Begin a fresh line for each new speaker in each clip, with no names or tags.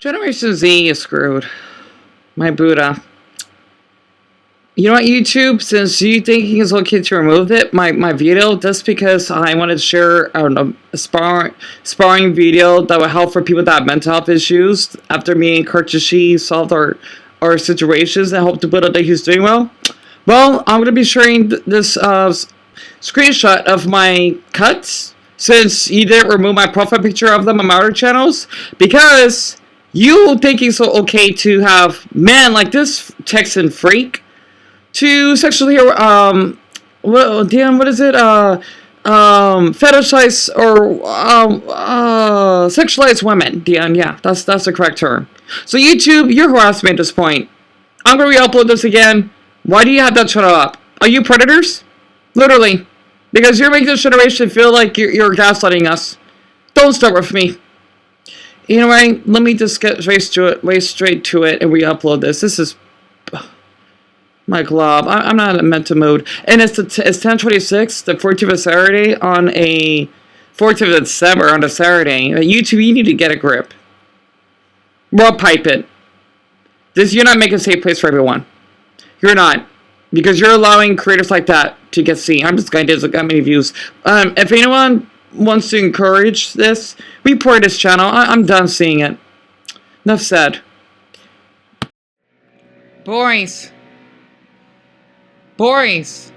Generation Z is screwed. My Buddha. You know what, YouTube? Since you think it's okay to remove it, my video, just because I wanted to share, I don't know, a sparring video that would help for people that have mental health issues after me and Cartoonshi solved our situations and hope to Buddha that he's doing well. Well, I'm going to be sharing this screenshot of my cuts since you didn't remove my profile picture of them on my other channels, because you think it's so okay to have men like this Texan freak to sexually, well, Deon, what is it, fetishize or, sexualize women, Deon, yeah, that's the correct term. So YouTube, you're harassing me at this point. I'm gonna re-upload this again. Why do you have that channel up? Are you predators? Literally. Because you're making this generation feel like you're gaslighting us. Don't start with me. Anyway, let me just get straight to it and re-upload this. This is my glob. I'm not in a mental mood. And it's 10/26, the 14th of Saturday, on a 14th of December on a Saturday. YouTube, you need to get a grip. Well, pipe it. You're not making a safe place for everyone. You're not. Because you're allowing creators like that to get seen. I'm just going to get many views. If anyone wants to encourage this, report this channel. I'm done seeing it. Enough said. Boys. Boys!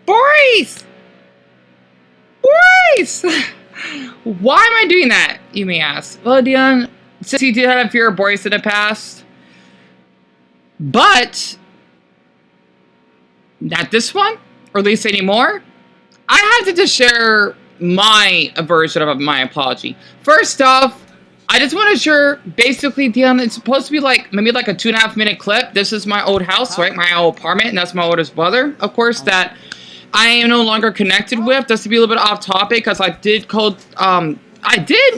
Boys! Boys! Why am I doing that, you may ask? Well, Deon, since you did have a fear of boys in the past, but not this one, or at least anymore, I have to just share my version of my apology. First off, I just want to share, basically, Deon, it's supposed to be like, maybe like a 2.5 minute clip. This is my old house, right? My old apartment, and that's my oldest brother, of course, that I am no longer connected with. Just to be a little bit off topic, because I did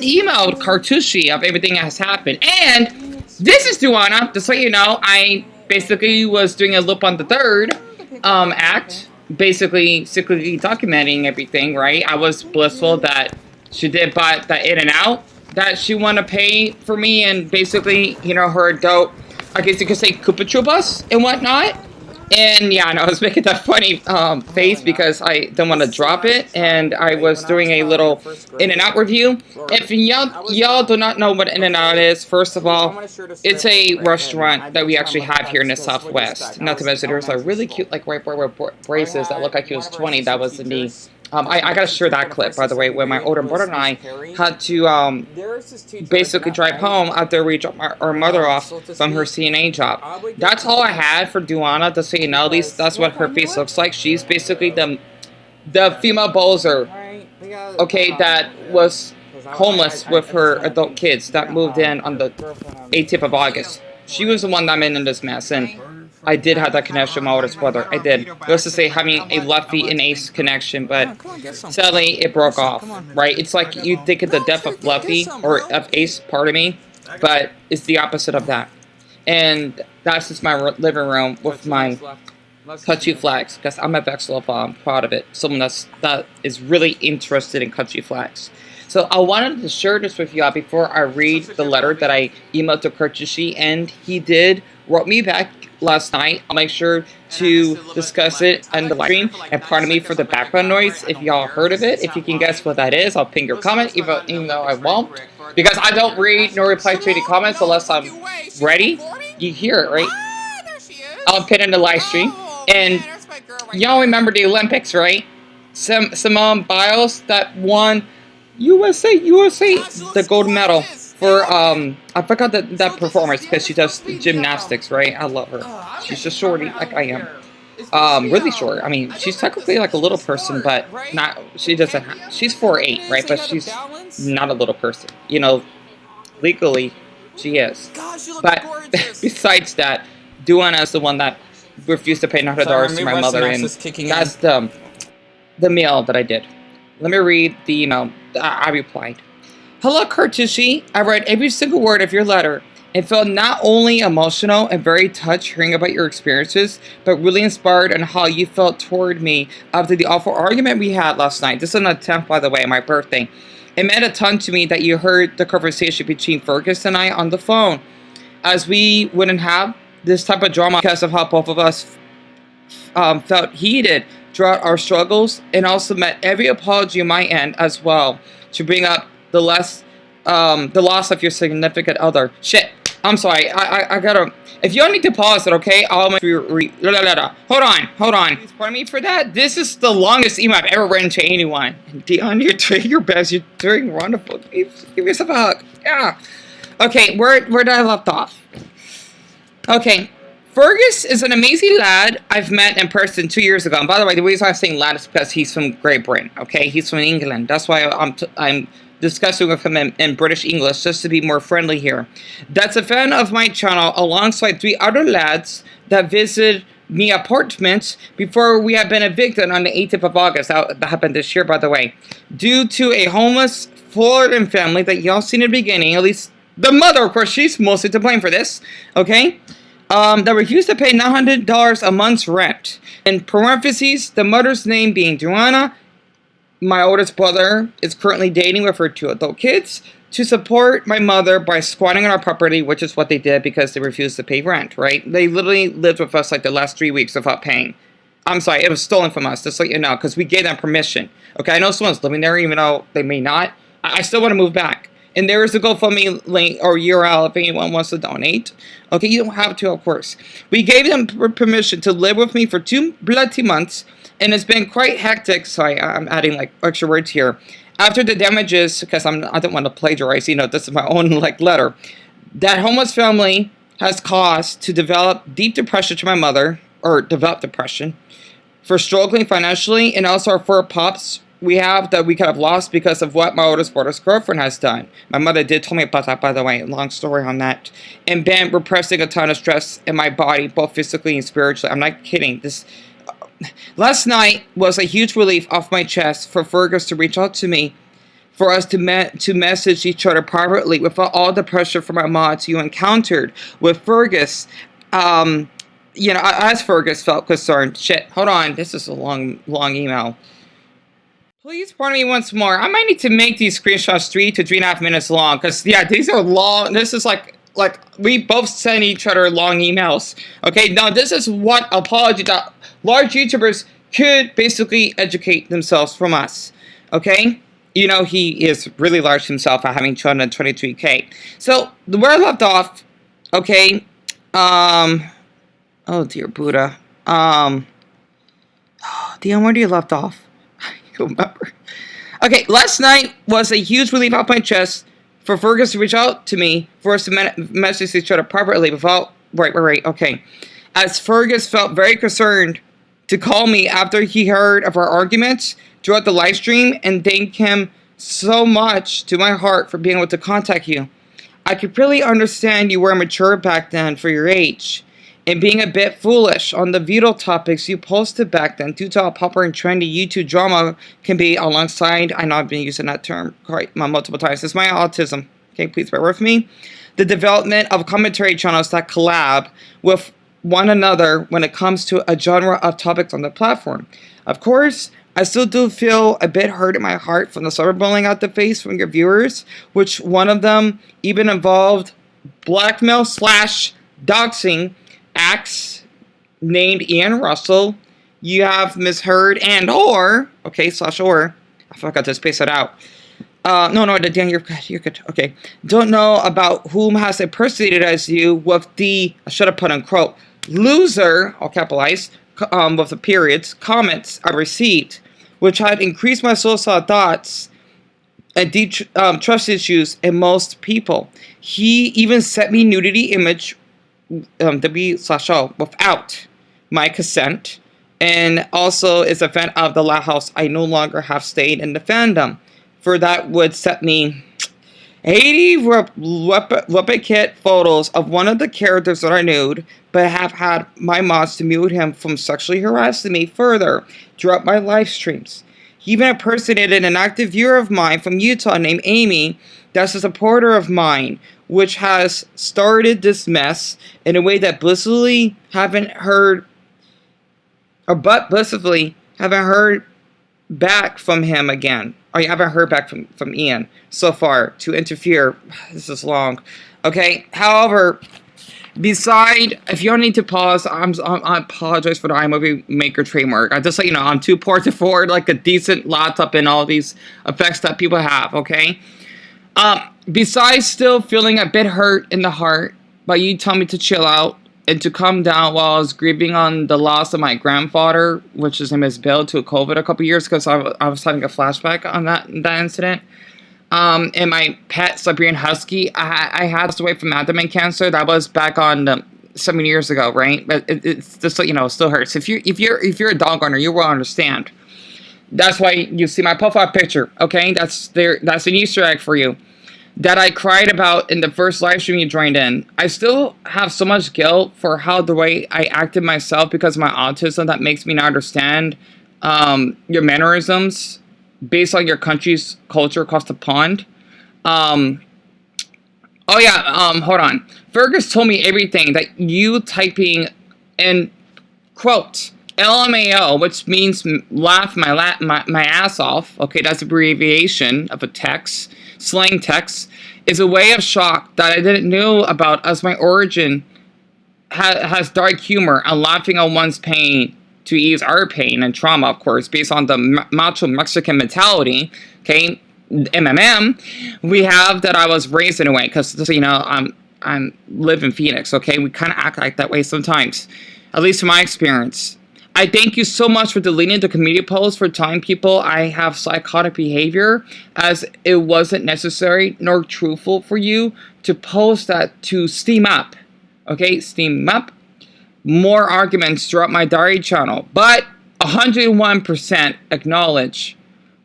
email Cartoonshi of everything that has happened. And this is Duana, just so you know, I basically was doing a loop on the third act, basically secretly documenting everything, right? I was blissful that she did buy that in and out that she want to pay for me, and basically, you know, her adult, I guess you could say, Koopa Troopas and whatnot. And yeah, I was making that funny face because I don't want to drop it, and I was doing a little In-N-Out review. If y'all do not know what In-N-Out is, first of all, it's a restaurant that we actually have here in the Southwest. Not to mention, there's a really cute, like, white boy braces that look like he was 20. That was me. I gotta share that clip, by the way, when my older brother and I had to basically drive home after we dropped our mother off from her CNA job. That's all I had for Duana, just so you know. At least that's what her face looks like. She's basically the female bowser, okay, that was homeless with her adult kids that moved in on the 18th of August. She was the one that made in this mess, and I did have that connection with my oldest brother. I did. Let's just say having a Luffy and Ace connection, but sadly it broke off, right? It's like you think of the death of Luffy, or of Ace, pardon me, but it's the opposite of that. And that's just my living room with my country flags, because I'm a Vexilopha. I'm proud of it. Someone that is really interested in country flags. So I wanted to share this with y'all before I read the letter that I emailed to Cartoonshi, and he wrote me back last night. I'll make sure to discuss it in the live stream, and pardon me for the background noise if y'all heard of it. If you can guess what that is, I'll ping your comment, even though I won't, because I don't read nor reply to any comments unless I'm ready. You hear it, right? I'll pin in the live stream. And y'all remember the Olympics, right? Simone Biles that won USA the gold medal for I forgot that performance, because she does gymnastics, right? I love her. She's just shorty like I am. Really short. I mean, she's technically like a little person, but not. She doesn't. She's 4'8", right? But she's not a little person. You know, legally, she is. But besides that, Duana is the one that refused to pay $900 to my mother, and that's the mail that I did. Let me read the email. I replied. Hello, Cartoonshi. I read every single word of your letter and felt not only emotional and very touched hearing about your experiences, but really inspired on how you felt toward me after the awful argument we had last night. This is on the 10th, by the way, my birthday. It meant a ton to me that you heard the conversation between Fergus and I on the phone, as we wouldn't have this type of drama because of how both of us felt heated throughout our struggles, and also met every apology on my end as well to bring up the loss of your significant other. Shit, I'm sorry. I gotta. If you all need to pause it, okay? Hold on. Please pardon me for that. This is the longest email I've ever written to anyone. Deon, you're doing your best. You're doing wonderful. Give yourself a hug. Yeah. Okay, where did I left off? Okay. Fergus is an amazing lad I've met in person 2 years ago. And by the way, the reason I'm saying lad is because he's from Great Britain, okay? He's from England. That's why I'm discussing with him in British English, just to be more friendly here. That's a fan of my channel, alongside 3 other lads that visited me apartments before we had been evicted on the 18th of August. That happened this year, by the way. Due to a homeless Floridan family that y'all seen in the beginning, at least the mother, of course, she's mostly to blame for this, okay? That refused to pay $900 a month's rent. In parentheses, the mother's name being Duana. My oldest brother is currently dating with her 2 adult kids to support my mother by squatting on our property, which is what they did because they refused to pay rent, right? They literally lived with us like the last 3 weeks without paying. I'm sorry, it was stolen from us, just so you know, because we gave them permission. Okay, I know someone's living there, even though they may not. I still want to move back. And there is a GoFundMe link or URL if anyone wants to donate. Okay, you don't have to, of course. We gave them permission to live with me for 2 bloody months, and it's been quite hectic. Sorry, I'm adding like extra words here. After the damages, because I don't want to plagiarize, you know, this is my own like letter. That homeless family has caused to develop deep depression to my mother, or develop depression, for struggling financially, and also our 4 pups we have that we could have lost because of what my oldest brother's girlfriend has done. My mother did tell me about that, by the way. Long story on that. And been repressing a ton of stress in my body, both physically and spiritually. I'm not kidding. Last night was a huge relief off my chest for Fergus to reach out to me, for us to message each other privately without all the pressure from our mods you encountered with Fergus. You know, as Fergus felt concerned. Shit, hold on. This is a long email. Please pardon me once more. I might need to make these screenshots 3 to 3.5 minutes long, because yeah, these are long. This is like we both send each other long emails. Okay, now this is what apology that large YouTubers could basically educate themselves from us. Okay, you know, he is really large himself at having 223K. So where I left off, okay, oh dear Buddha, Deon, where do you left off? Remember. Okay, last night was a huge relief off my chest for Fergus to reach out to me, for us to message each other privately without... Right, okay. As Fergus felt very concerned to call me after he heard of our arguments throughout the live stream, and thank him so much to my heart for being able to contact you. I could really understand you were mature back then for your age, and being a bit foolish on the veto topics you posted back then due to how popular and trendy YouTube drama can be alongside, I know I've been using that term quite multiple times, it's my autism, okay, please bear with me, the development of commentary channels that collab with one another when it comes to a genre of topics on the platform. Of course, I still do feel a bit hurt in my heart from the cyberbullying out the face from your viewers, which one of them even involved blackmail / doxing acts named Ian Russell. You have misheard and or, okay, / or, I forgot to space it out. No, Dan, you're good, okay. Don't know about whom has impersonated as you with the, I should have put in quote, loser, I'll capitalize, with the periods, comments I received, which had increased my suicidal thoughts and trust issues in most people. He even sent me nudity image W/O without my consent, and also is a fan of the Loud House. I no longer have stayed in the fandom. For that would set me 80 replicate photos of one of the characters that are nude, but have had my mods to mute him from sexually harassing me further throughout my live streams. He even impersonated an active viewer of mine from Utah named Amy, that's a supporter of mine, which has started this mess in a way that blissfully haven't heard back from him again. I haven't heard back from Ian so far to interfere. This is long. Okay. However, beside, if you don't need to pause, I apologize for the iMovie Maker trademark. I just let you know I'm too poor to afford like a decent laptop and all these effects that people have. Okay. Besides still feeling a bit hurt in the heart, but you tell me to chill out and to calm down while I was grieving on the loss of my grandfather, which his name is Bill, to COVID a couple years because I was having a flashback on that incident. And my pet Siberian Husky, I had passed away from abdomen cancer. That was back on 7 years ago, right? But it's just so you know, it still hurts. If you're a dog owner, you will understand. That's why you see my profile picture. Okay, that's an Easter egg for you. That I cried about in the first live stream you joined in. I still have so much guilt for how the way I acted myself because of my autism that makes me not understand your mannerisms based on your country's culture across the pond. Oh yeah, hold on. Fergus told me everything that you typing in quote LMAO, which means laugh my ass off. Okay, that's abbreviation of a text. Slang text is a way of shock that I didn't know about, as my origin has dark humor and laughing on one's pain to ease our pain and trauma, of course, based on the macho Mexican mentality. Okay, MMM, we have that I was raised in a way because you know I'm live in Phoenix. Okay, we kind of act like that way sometimes, at least in my experience. I thank you so much for deleting the community post for telling people I have psychotic behavior, as it wasn't necessary nor truthful for you to post that to steam up. Okay, steam up more arguments throughout my diary channel, but 101% acknowledge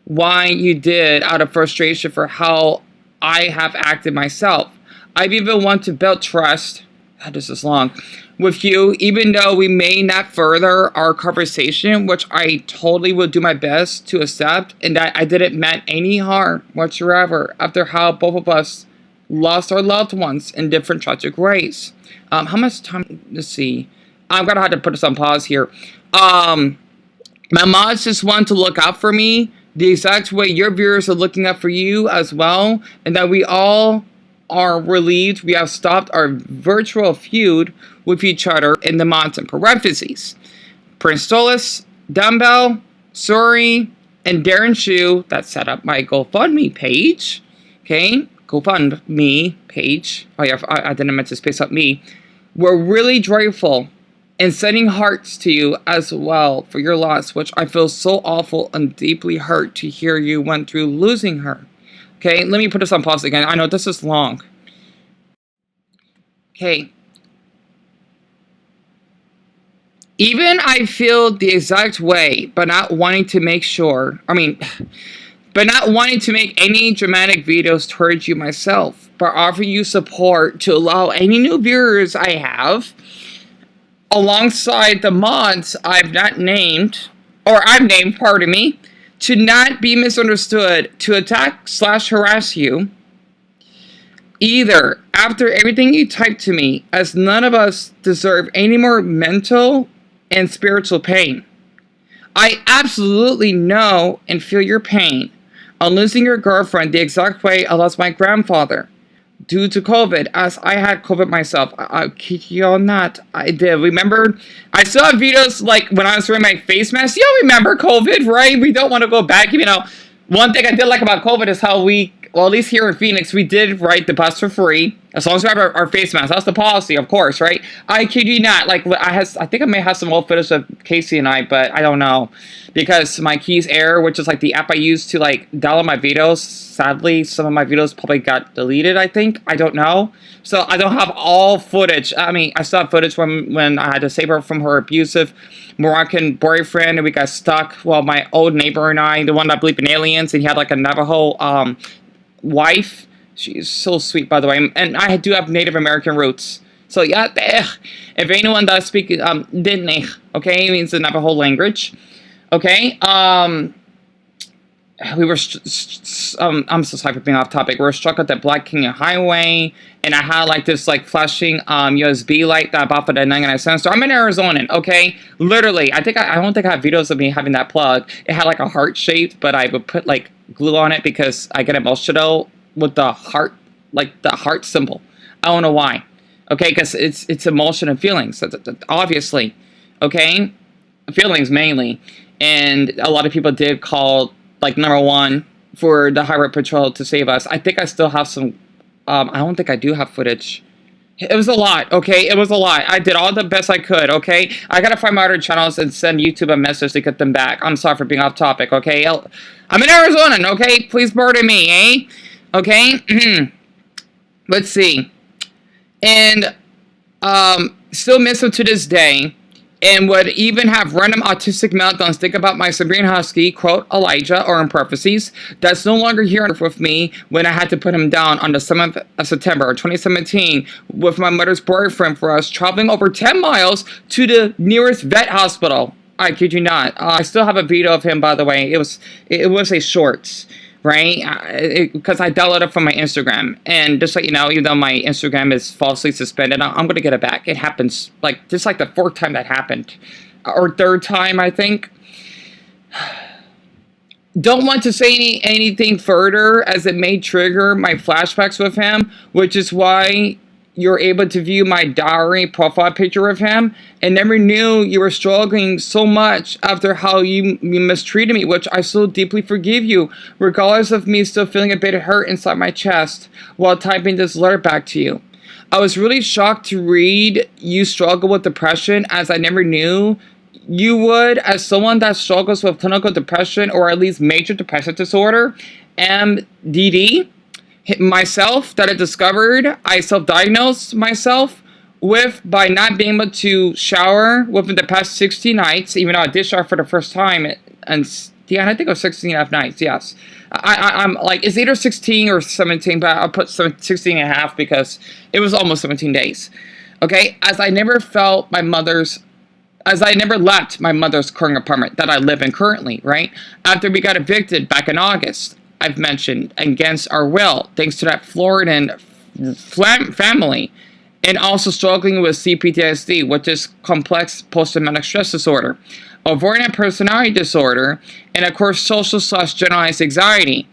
why you did out of frustration for how I have acted myself. I've even want to build trust. This is long. With you, even though we may not further our conversation, which I totally will do my best to accept, and that I didn't mean any harm whatsoever after how both of us lost our loved ones in different tragic ways. How much time? Let's see. I'm gonna have to put this on pause here. My mods just want to look out for me the exact way your viewers are looking out for you as well, and that we all are relieved we have stopped our virtual feud with each other in the mods in parentheses. Prince Stolas, Dumbbell, Suri, and Darren Shu that set up my GoFundMe page. Okay, GoFundMe page. Oh yeah, I didn't meant to space up me. We're really joyful and sending hearts to you as well for your loss, which I feel so awful and deeply hurt to hear you went through losing her. Okay, let me put this on pause again. I know this is long. Okay. Even I feel the exact way, but not wanting to make sure. But not wanting to make any dramatic videos towards you myself, but offering you support to allow any new viewers I have, alongside the mods I've named, pardon me, to not be misunderstood, to attack/harass you, either after everything you typed to me, as none of us deserve any more mental and spiritual pain. I absolutely know and feel your pain on losing your girlfriend the exact way I lost my grandfather due to COVID, as I had COVID myself. I kid you not, I did. Remember, I still have videos like when I was wearing my face mask. You remember COVID, right? We don't want to go back. You know, one thing I did like about COVID is how well, at least here in Phoenix, we did ride the bus for free, as long as we have our face masks. That's the policy, of course, right? I kid you not. Like, I think I may have some old footage of Casey and I, but I don't know. Because my Keys Air, which is like the app I use to like download my videos, sadly, some of my videos probably got deleted, I think. I don't know. So I don't have all footage. I mean, I still have footage when I had to save her from her abusive Moroccan boyfriend, and we got stuck. Well, my old neighbor and I, the one that believed in aliens, and he had like a Navajo wife. She's so sweet, by the way, and I do have Native American roots. So yeah, if anyone does speak Diné, okay, it means the Navajo language. Okay, we were, I'm so sorry for being off topic. We were struck at the Black King Highway, and I had like this like flashing USB light that I bought for the 99 cents store. I'm in Arizona, okay? Literally, I don't think I have videos of me having that plug. It had like a heart shaped, but I would put like glue on it because I get emotional with the heart, like the heart symbol. I don't know why. Okay, because it's emotion and feelings, obviously. Okay, feelings mainly, and a lot of people did call like #1 for the Highway Patrol to save us. I think I still have some. I don't think I do have footage. It was a lot, okay? It was a lot. I did all the best I could, okay? I gotta find my other channels and send YouTube a message to get them back. I'm sorry for being off topic, okay? I'm in Arizona, okay? Please pardon me, eh? Okay? Let's see. And still miss him to this day, and would even have random autistic meltdowns. Think about my Siberian Husky, quote, Elijah, or in parentheses, that's no longer here with me when I had to put him down on the 7th of September 2017 with my mother's boyfriend for us traveling over 10 miles to the nearest vet hospital. I kid you not. I still have a video of him, by the way. It was a short, right? Because I downloaded it from my Instagram. And just so you know, even though my Instagram is falsely suspended, I'm going to get it back. It happens, like, this is like the 4th time that happened. Or 3rd time, I think. Don't want to say anything further, as it may trigger my flashbacks with him, which is why you're able to view my diary profile picture of him, and never knew you were struggling so much after how you mistreated me, which I so deeply forgive you, regardless of me still feeling a bit hurt inside my chest while typing this letter back to you. I was really shocked to read you struggle with depression, as I never knew you would, as someone that struggles with clinical depression, or at least major depressive disorder, MDD. Myself, that I discovered, I self-diagnosed myself with by not being able to shower within the past 60 nights, even though I did shower for the first time, and yeah, I think it was 16 and a half nights, yes. I'm like, it's either 16 or 17, but I'll put 16 and a half because it was almost 17 days. Okay, as I never left my mother's current apartment that I live in currently, right? After we got evicted back in August. I've mentioned, against our will, thanks to that Floridan family, and also struggling with CPTSD, which is complex post-traumatic stress disorder, avoidant personality disorder, and of course social/generalized anxiety,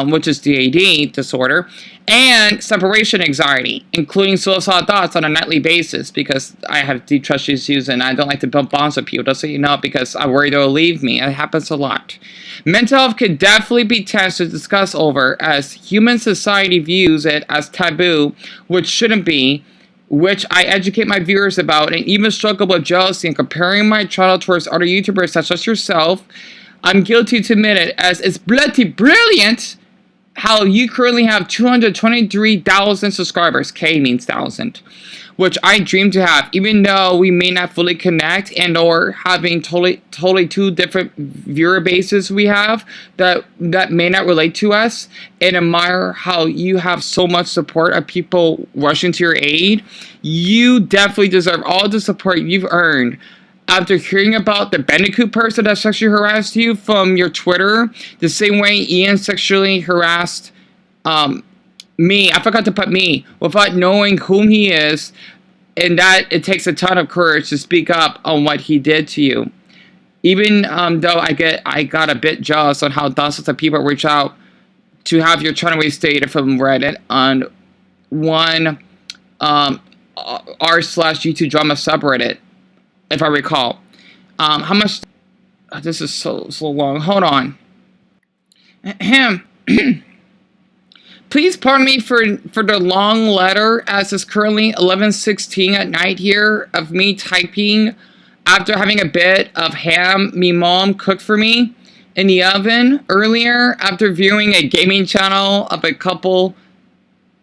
which is DAD disorder, and separation anxiety, including suicidal thoughts on a nightly basis, because I have deep trust issues and I don't like to build bonds with people, just so you know, because I worry they'll leave me. It happens a lot. Mental health could definitely be tense to discuss over, as human society views it as taboo, which shouldn't be, which I educate my viewers about, and even struggle with jealousy and comparing my channel towards other YouTubers such as yourself. I'm guilty to admit it, as it's bloody brilliant how you currently have 223,000 subscribers. K means 1,000. Which I dream to have, even though we may not fully connect, and or having totally two different viewer bases we have that may not relate to us, and admire how you have so much support of people rushing to your aid. You definitely deserve all the support you've earned. After hearing about the Bandicoot person that sexually harassed you from your Twitter, the same way Ian sexually harassed me, I forgot to put me, without knowing whom he is, and that it takes a ton of courage to speak up on what he did to you. Even though I got a bit jealous on how dozens of people reach out to have your channel restated from Reddit on one r/YouTube drama subreddit, if I recall. How much? This is so long. Hold on. Ahem. Please pardon me for the long letter, as it's currently 11:16 at night here, of me typing after having a bit of ham me mom cooked for me in the oven earlier, after viewing a gaming channel of a couple.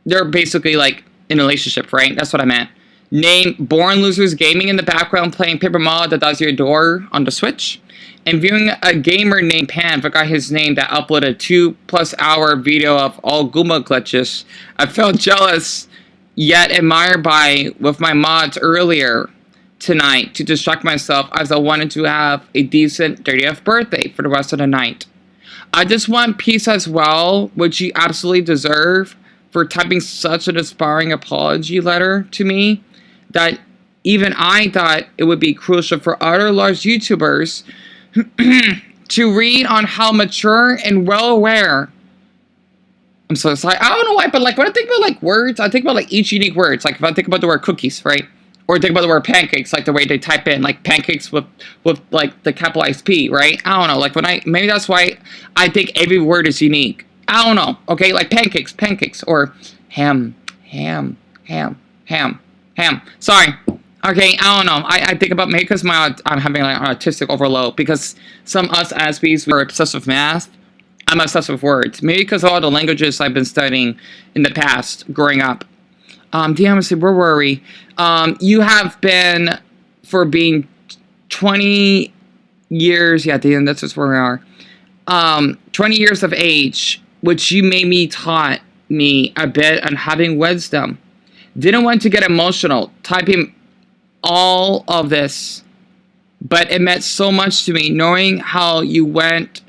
They're basically like in a relationship, right? That's what I meant. Named Born Losers Gaming in the background, playing Paper Mario that does your door on the Switch. And viewing a gamer named Pan, forgot his name, that uploaded a 2+ hour video of all Goomba glitches. I felt jealous, yet admired with my mods earlier tonight to distract myself, as I wanted to have a decent 30th birthday for the rest of the night. I just want peace as well, which you absolutely deserve for typing such an inspiring apology letter to me that even I thought it would be crucial for other large YouTubers to read on how mature and well aware. I'm so sorry. I don't know why, but like when I think about like words, I think about like each unique words. Like if I think about the word cookies, right? Or think about the word pancakes, like the way they type in like pancakes with like the capitalized P, right? I don't know. Like when maybe that's why I think every word is unique. I don't know. Okay, like pancakes, or ham. Sorry. Okay, I don't know. I think about maybe because I'm having like an artistic overload because some us Asbies we're obsessed with math. I'm obsessed with words. Maybe because of all the languages I've been studying in the past growing up. Deon, where were we? You have been for being 20 years. Yeah, Deon, that's just where we are. 20 years of age, which you made me taught me a bit on having wisdom. Didn't want to get emotional typing all of this, but it meant so much to me knowing how you want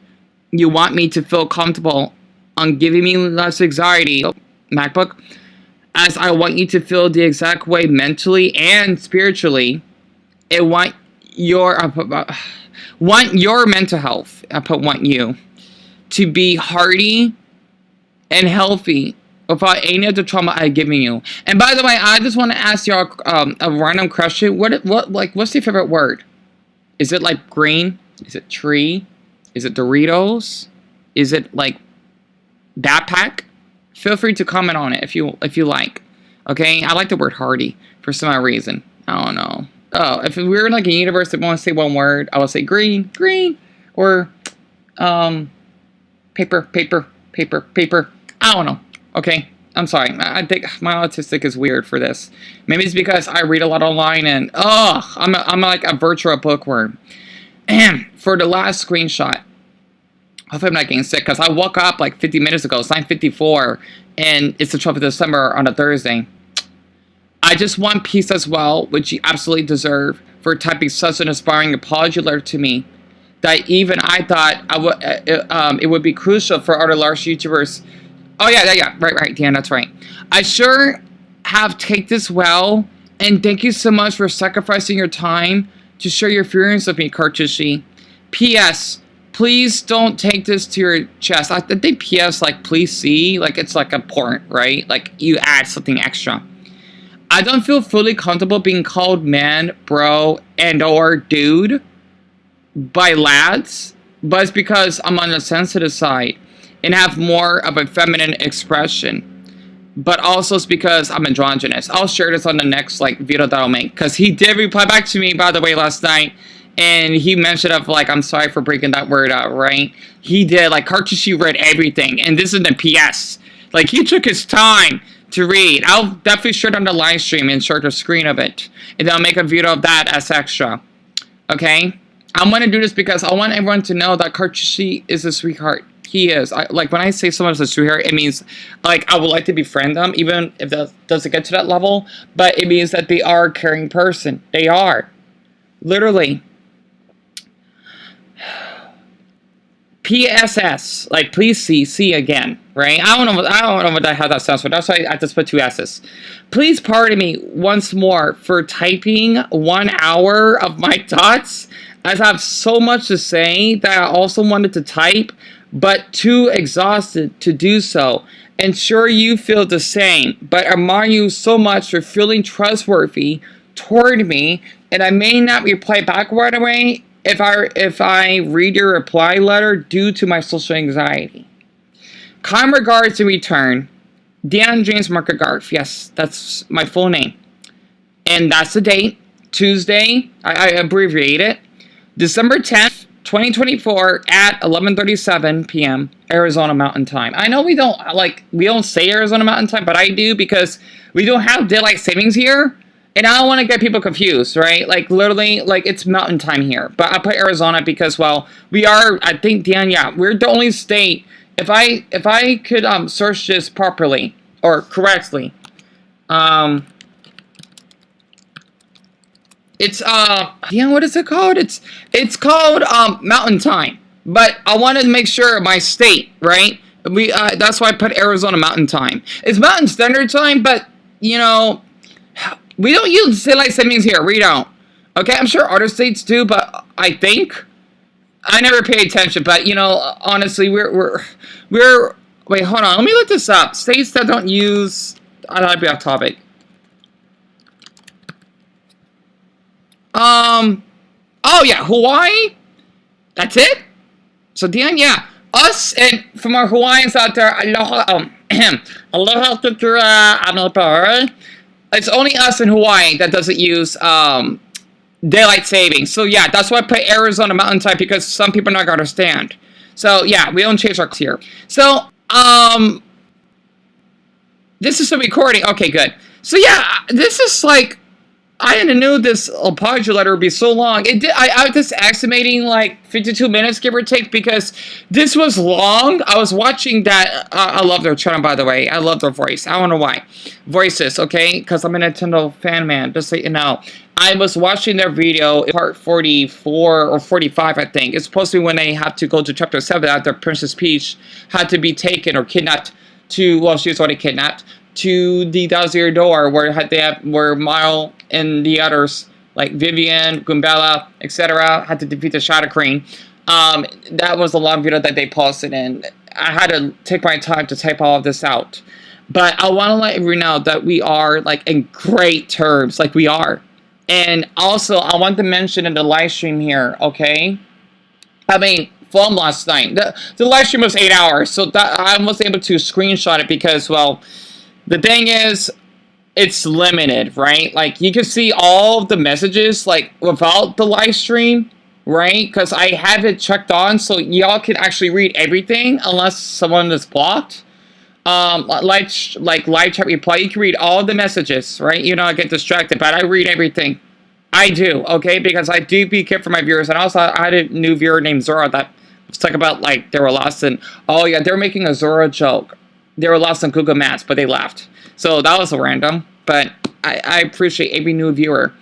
me to feel comfortable on giving me less anxiety, MacBook, as I want you to feel the exact way mentally and spiritually. I want your mental health. Want you to be hearty and healthy without any of the trauma I've given you. And by the way, I just want to ask y'all a random question. What's your favorite word? Is it like green? Is it tree? Is it Doritos? Is it like backpack? Feel free to comment on it if you like. Okay, I like the word hearty for some reason. I don't know. Oh, if we were in like a universe that wants to say one word, I would say green, or paper. I don't know. Okay, I'm sorry. I think my autistic is weird for this. Maybe it's because I read a lot online and I'm like a virtual bookworm. And for the last screenshot, hopefully I'm not getting sick because I woke up like 50 minutes ago. It's 9:54 and it's the 12th of December on a Thursday. I just want peace as well, which you absolutely deserve for typing such an inspiring apology letter to me that even I thought it would be crucial for other large YouTubers. Oh yeah, right, Dan, that's right. I sure have take this well, and thank you so much for sacrificing your time to share your feelings with me, Cartoonshi. P.S. Please don't take this to your chest. I think P.S. like please see, like it's like important, right? Like you add something extra. I don't feel fully comfortable being called man, bro, and or dude by lads, but it's because I'm on the sensitive side and have more of a feminine expression. But also it's because I'm androgynous. I'll share this on the next like video that I'll make, because he did reply back to me, by the way, last night, and he mentioned of like, I'm sorry for breaking that word out, right? He did, like, Cartoonshi read everything, and this is the PS. Like, he took his time to read. I'll definitely share it on the live stream and share the screen of it, and then I'll make a video of that as extra. Okay? I'm gonna do this because I want everyone to know that Cartoonshi is a sweetheart. He is. Like, when I say someone's a sweetheart, it means, like, I would like to befriend them, even if that doesn't get to that level, but it means that they are a caring person. They are. Literally. PSS, like, please see again, right? I don't know how that sounds, but that's why I just put 2 S's. Please pardon me once more for typing 1 hour of my thoughts, as I have so much to say that I also wanted to type, but too exhausted to do so. And sure you feel the same, but I admire you so much for feeling trustworthy toward me, and I may not reply back right away if I read your reply letter due to my social anxiety. Kind regards in return, Deon James Market Garf. Yes, that's my full name. And that's the date, Tuesday, I abbreviate it, December 10th, 2024 at 11:37 p.m. Arizona Mountain Time. I know we don't say Arizona Mountain Time, but I do because we don't have daylight savings here. And I don't want to get people confused, right? Like, literally, like, it's mountain time here. But I put Arizona because, well, we are, I think, Dan, yeah, we're the only state, if I could search this properly, or correctly, it's, Dan, what is it called? It's called, mountain time. But I wanted to make sure my state, right? That's why I put Arizona Mountain Time. It's Mountain Standard Time, but, you know, we don't use daylight savings here. We don't. Okay, I'm sure other states do, but I think I never pay attention. But, you know, honestly, we're wait, hold on. Let me look this up. States that don't use... I'll be off topic. Oh, yeah, Hawaii. That's it? So, Deon, yeah. Us, and from our Hawaiians out there, aloha, aloha tutura, it's only us in Hawaii that doesn't use, daylight savings. So, yeah, that's why I put Arizona Mountain Time, because some people are not going to understand. So, yeah, we don't change our here. So, this is a recording. Okay, good. So, yeah, this is like, I didn't know this apology letter would be so long. It did. I was just estimating like 52 minutes, give or take, because this was long. I was watching that. I love their channel, by the way. I love their voice. I don't know why. Voices, okay? Because I'm a Nintendo fan, man. Just so you know. I was watching their video, part 44 or 45, I think. It's supposed to be when they have to go to chapter 7 after Princess Peach had to be taken or kidnapped to, well, she was already kidnapped, to the Dossier Door, where Mile and the others, like Vivian, Goombella, etc., had to defeat the Shadow Queen. That was a long video that they posted, and I had to take my time to type all of this out. But I want to let you know that we are, like, in great terms, like we are. And also, I want to mention in the live stream here, okay? I mean, from last night. The live stream was 8 hours, so that I was able to screenshot it because, well, the thing is, it's limited, right? Like, you can see all of the messages, like, without the live stream, right? Because I have it checked on, so y'all can actually read everything, unless someone is blocked. Live chat reply, you can read all the messages, right? You know, I get distracted, but I read everything. I do, okay? Because I do be careful for my viewers, and also, I had a new viewer named Zora that was talking about, like, they were lost in, oh yeah, they were making a Zora joke. They were lost on Google Maps, but they left. So that was random, but I appreciate every new viewer.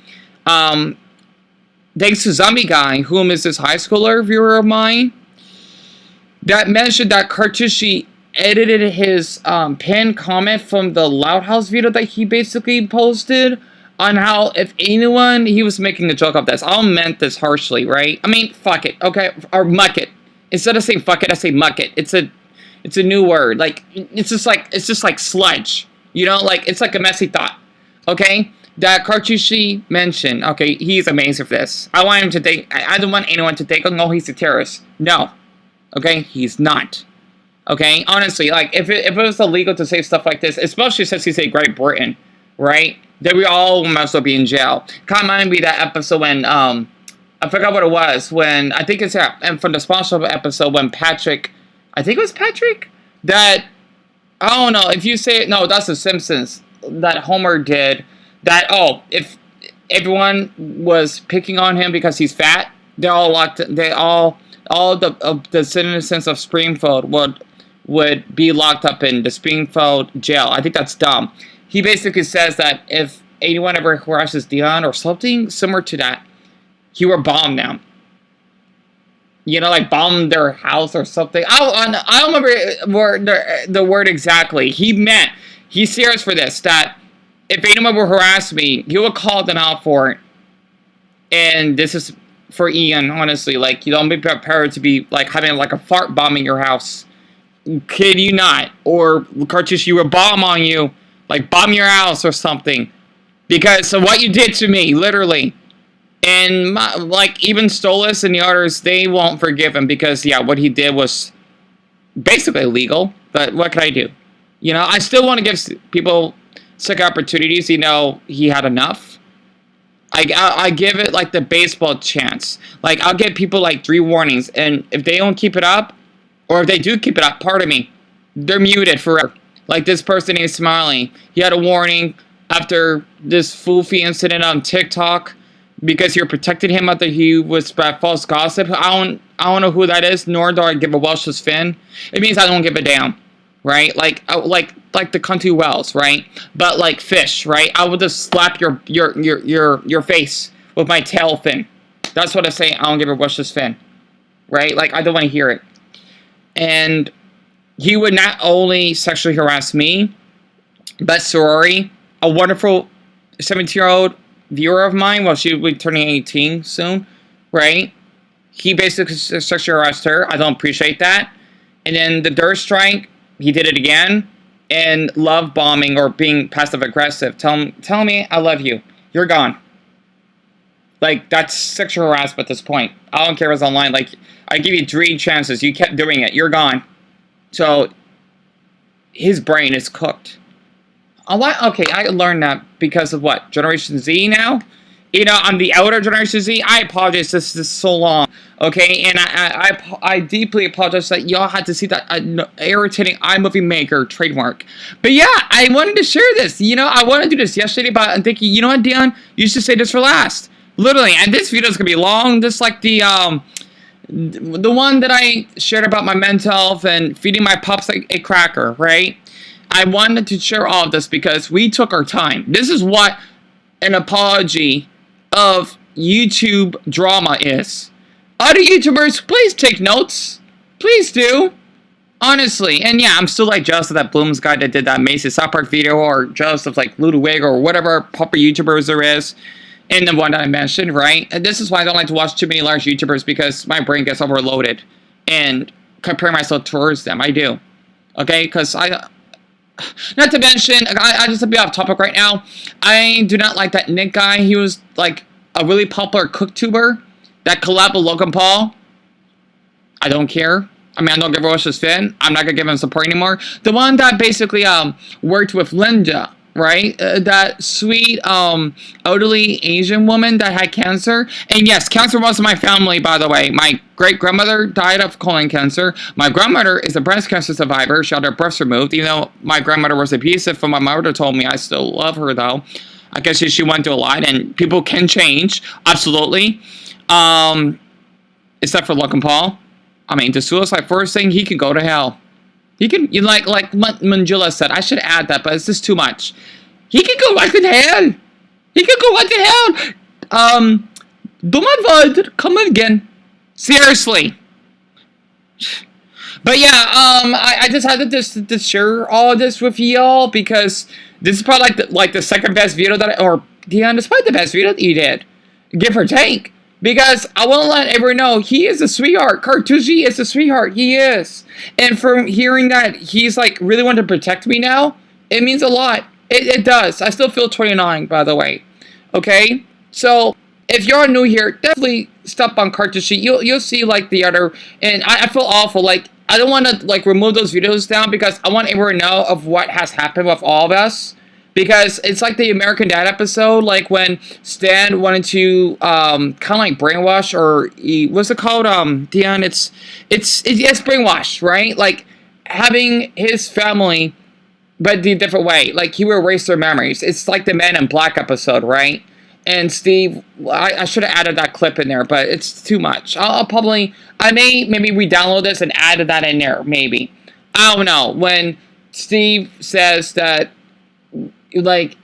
Thanks to Zombie Guy, whom is this high schooler viewer of mine, that mentioned that Cartoonshi edited his pinned comment from the Loud House video that he basically posted on how, if anyone, he was making a joke of this. I meant this harshly, right? I mean, fuck it, okay? Or muck it. Instead of saying fuck it, I say muck it. It's a new word. Like, it's just like sludge. You know, like, it's like a messy thought. Okay? That Cartoonshi mentioned. Okay, he's amazing for this. I want him to think, I don't want anyone to think, oh no, he's a terrorist. No. Okay? He's not. Okay? Honestly, like, if it was illegal to say stuff like this, especially since he's a Great Britain, right? Then we all must well be in jail. Kind of remind me that episode when, I forgot what it was, when, I think it's, and from the SpongeBob episode when Patrick, I think it was Patrick, that, I don't know, if you say it, no, that's The Simpsons, that Homer did, that, oh, if everyone was picking on him because he's fat, they're all locked, all the citizens of Springfield would be locked up in the Springfield jail. I think that's dumb. He basically says that if anyone ever harasses Deon or something similar to that, he will bomb them. You know, like bomb their house or something. I don't remember the word exactly. He's serious for this, that if anyone will harass me, he will call them out for it. And this is for Ian, honestly. Like, you don't be prepared to be, like, having, like, a fart bomb in your house. Kid you not. Or, Cartoonshi, will bomb on you. Like, bomb your house or something. Because of what you did to me, literally. And, like, even Stolas and the others, they won't forgive him. Because, yeah, what he did was basically illegal. But what can I do? You know, I still want to give people second opportunities. You know, he had enough. I give it, like, the baseball chance. Like, I'll give people, like, 3 warnings. And if they don't keep it up, or if they do keep it up, pardon me, they're muted forever. Like this person named Smiley. He had a warning after this foofy incident on TikTok because you're protecting him after he was spread false gossip. I don't know who that is, nor do I give a Welsh's fin. It means I don't give a damn, right? Like the country Wells, right? But like fish, right? I will just slap your face with my tail fin. That's what I say. I don't give a Welsh's fin. right? Like, I don't want to hear it. And he would not only sexually harass me, but Sorori, a wonderful 17-year-old viewer of mine, well, she will be turning 18 soon, right? He basically sexually harassed her. I don't appreciate that. And then the Dirt Strike, he did it again. And love bombing or being passive aggressive. Tell me I love you. You're gone. Like, that's sexual harassment at this point. I don't care if it's online. Like, I give you 3 chances. You kept doing it. You're gone. So, his brain is cooked. Okay, I learned that because of what? Generation Z now? You know, I'm the outer Generation Z. I apologize. This is so long. Okay, and I deeply apologize that y'all had to see that irritating iMovie Maker trademark. But yeah, I wanted to share this. You know, I wanted to do this yesterday, but I'm thinking, you know what, Deon? You should say this for last. Literally, and this video is gonna be long, just like the one that I shared about my mental health and feeding my pups a cracker, right? I wanted to share all of this because we took our time. This is what an apology of YouTube drama is. Other YouTubers, please take notes. Please do. Honestly. And yeah, I'm still like jealous of that Bloom's guy that did that Macy South Park video, or jealous of like Ludwig or whatever proper YouTubers there is. And the one that I mentioned, right? And this is why I don't like to watch too many large YouTubers, because my brain gets overloaded and compare myself towards them. I do. Okay? Because not to mention, I just to be off topic right now, I do not like that Nick guy. He was like a really popular cooktuber that collabed with Logan Paul. I don't care. I mean, I don't give a rush his fin. I'm not gonna give him support anymore. The one that basically worked with Linda, right? That sweet elderly Asian woman that had cancer. And yes, cancer was in my family, by the way. My great-grandmother died of colon cancer. My grandmother is a breast cancer survivor. She had her breasts removed. Even though my grandmother was abusive, and my mother told me, I still love her, though. I guess she went through a lot, and people can change. Absolutely. Except for Logan Paul. I mean, the suicide first thing, he can go to hell. He can, like Manjula said, I should add that, but it's just too much. He can go right to hell. He can go right to hell. Do my word, come again. Seriously. But yeah, I just had to share all of this with y'all, because this is probably like the second best video that Deon, this is probably the best video that you did. Give or take. Because I want to let everyone know, he is a sweetheart. Cartoonshi is a sweetheart. He is. And from hearing that he's like really wanting to protect me now, it means a lot. It does. I still feel 29, by the way. Okay? So, if you're new here, definitely stop on Cartoonshi. You'll see like the other, and I feel awful. Like, I don't want to like remove those videos down, because I want everyone to know of what has happened with all of us. Because it's like the American Dad episode, like when Stan wanted to kind of like brainwash, or what's it called? Deon, it's brainwash, right? Like having his family, but the different way. Like he would erase their memories. It's like the Man in Black episode, right? And Steve, I should have added that clip in there, but it's too much. I may maybe re-download this and add that in there, maybe. I don't know. When Steve says that, like,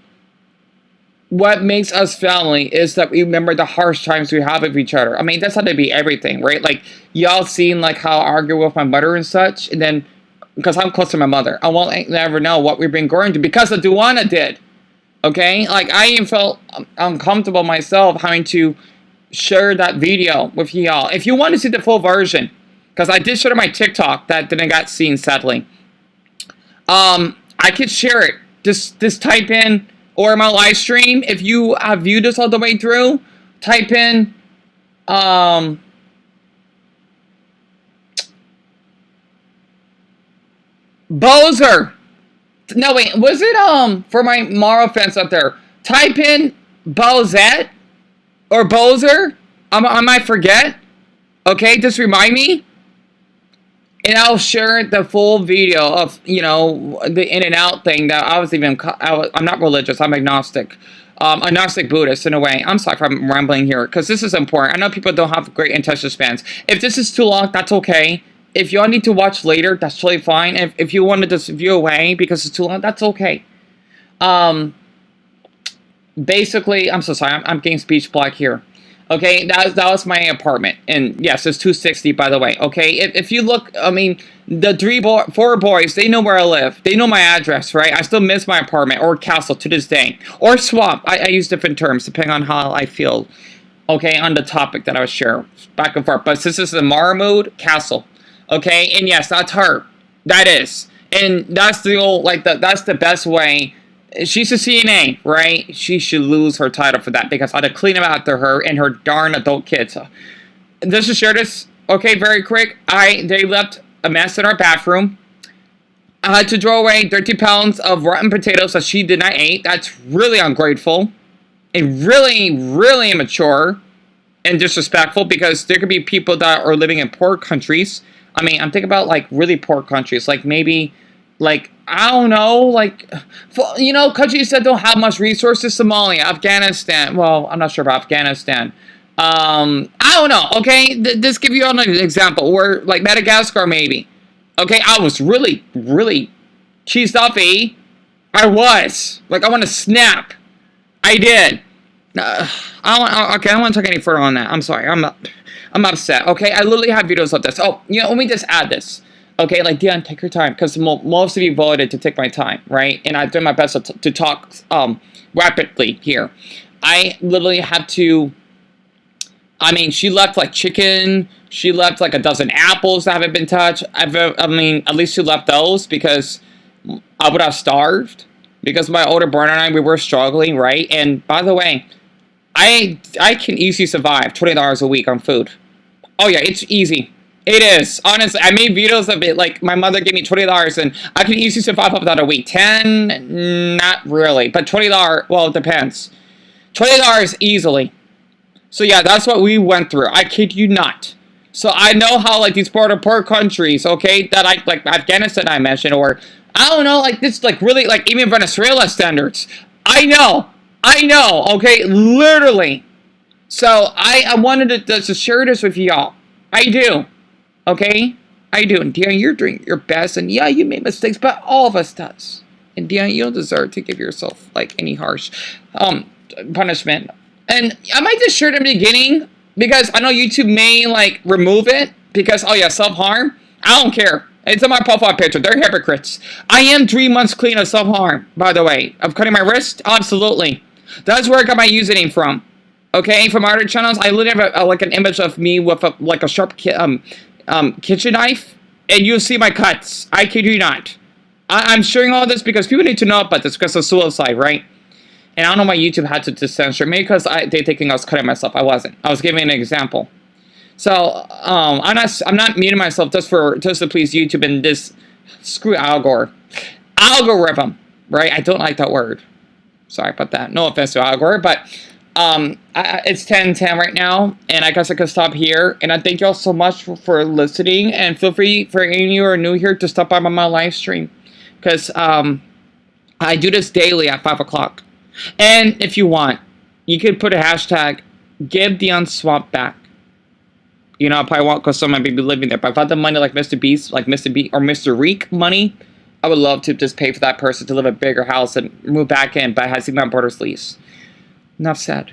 what makes us family is that we remember the harsh times we have with each other. I mean, that's how to be everything, right? Like, y'all seen, like, how I argue with my mother and such, and then, because I'm close to my mother, I won't never know what we've been going through, because of Duana did, okay? Like, I even felt uncomfortable myself having to share that video with y'all. If you want to see the full version, because I did share it on my TikTok that didn't got seen, sadly, I could share it. Just type in, or my live stream, if you have viewed this all the way through, type in, Bowser. No, wait, was it, for my Mara fans out there, type in Bowsette, or Bowser, I might forget, okay, just remind me. And I'll share the full video of, you know, the in and out thing that I'm not religious, I'm agnostic. Agnostic Buddhist in a way. I'm sorry if I'm rambling here, because this is important. I know people don't have great attention spans. If this is too long, that's okay. If y'all need to watch later, that's totally fine. If you want to just view away because it's too long, that's okay. Basically, I'm so sorry, I'm getting speech block here. Okay, that was my apartment, and yes, it's 260 by the way. Okay, if you look, I mean, the four boys, they know where I live. They know my address, right? I still miss my apartment or castle to this day, or swamp. I use different terms depending on how I feel. Okay, on the topic that I was sharing back and forth. But since this is a Mara mode, castle. Okay, and yes, that's her. That is, and that's the old that's the best way. She's a CNA, right? She should lose her title for that because I had to clean up after her and her darn adult kids. Just to share this, okay, very quick. They left a mess in our bathroom. I had to throw away 30 pounds of rotten potatoes that she did not eat. That's really ungrateful and really, really immature and disrespectful because there could be people that are living in poor countries. I mean, I'm thinking about like really poor countries, like maybe. Like, I don't know, like, you know, countries that don't have much resources, Somalia, Afghanistan. Well, I'm not sure about Afghanistan. I don't know, okay? Just give you an example. Or, like, Madagascar, maybe. Okay, I was really, really cheesed off, eh? I was. Like, I want to snap. I did. I don't want to talk any further on that. I'm sorry. I'm upset, okay? I literally have videos of this. Oh, you know, let me just add this. Okay, like, Deon, take your time, because most of you voted to take my time, right? And I did my best to talk rapidly here. I literally had to, I mean, she left, like, chicken. She left, like, a dozen apples that haven't been touched. I mean, at least she left those, because I would have starved. Because my older brother and I, we were struggling, right? And, by the way, I can easily survive $20 a week on food. Oh, yeah, it's easy. It is. Honestly, I made videos of it. Like, my mother gave me $20, and I can easily survive off that a week. 10, not really. But $20, well, it depends. $20 easily. So, yeah, that's what we went through. I kid you not. So, I know how, like, these poor countries, okay, that like Afghanistan I mentioned, or, I don't know, like, this, like, really, like, even Venezuela standards. I know, okay, literally. So, I wanted to share this with y'all. I do. Okay? I do. And Deon, you're doing your best. And yeah, you made mistakes, but all of us does. And Deon, you don't deserve to give yourself, like, any harsh punishment. And I might just share it in the beginning, because I know YouTube may, like, remove it. Because, oh yeah, self-harm. I don't care. It's on my profile picture. They're hypocrites. I am 3 months clean of self-harm, by the way. Of cutting my wrist? Absolutely. That's where I got my username from. Okay? From my other channels, I literally have like an image of me with a sharp kitchen knife, and you'll see my cuts. I kid you not. I'm sharing all this because people need to know about this because of suicide, right? And I don't know why YouTube had to censor me because they thinking I was cutting myself. I wasn't. I was giving an example. So I'm not muting myself just to please YouTube and this screw algorithm, right? I don't like that word. Sorry about that. No offense to algorithm, but it's 10:10 right now, and I guess I could stop here. And I thank y'all so much for listening, and feel free for any of you who are new here to stop by my live stream, because I do this daily at 5 o'clock. And if you want, you could put a hashtag, give Deon Swamp back. You know, I probably won't because someone might be living there. But if I had the money like Mr. Beast, like Mr. B or Mr. Reek money, I would love to just pay for that person to live a bigger house and move back in. But I had to see my brother's lease. Enough said.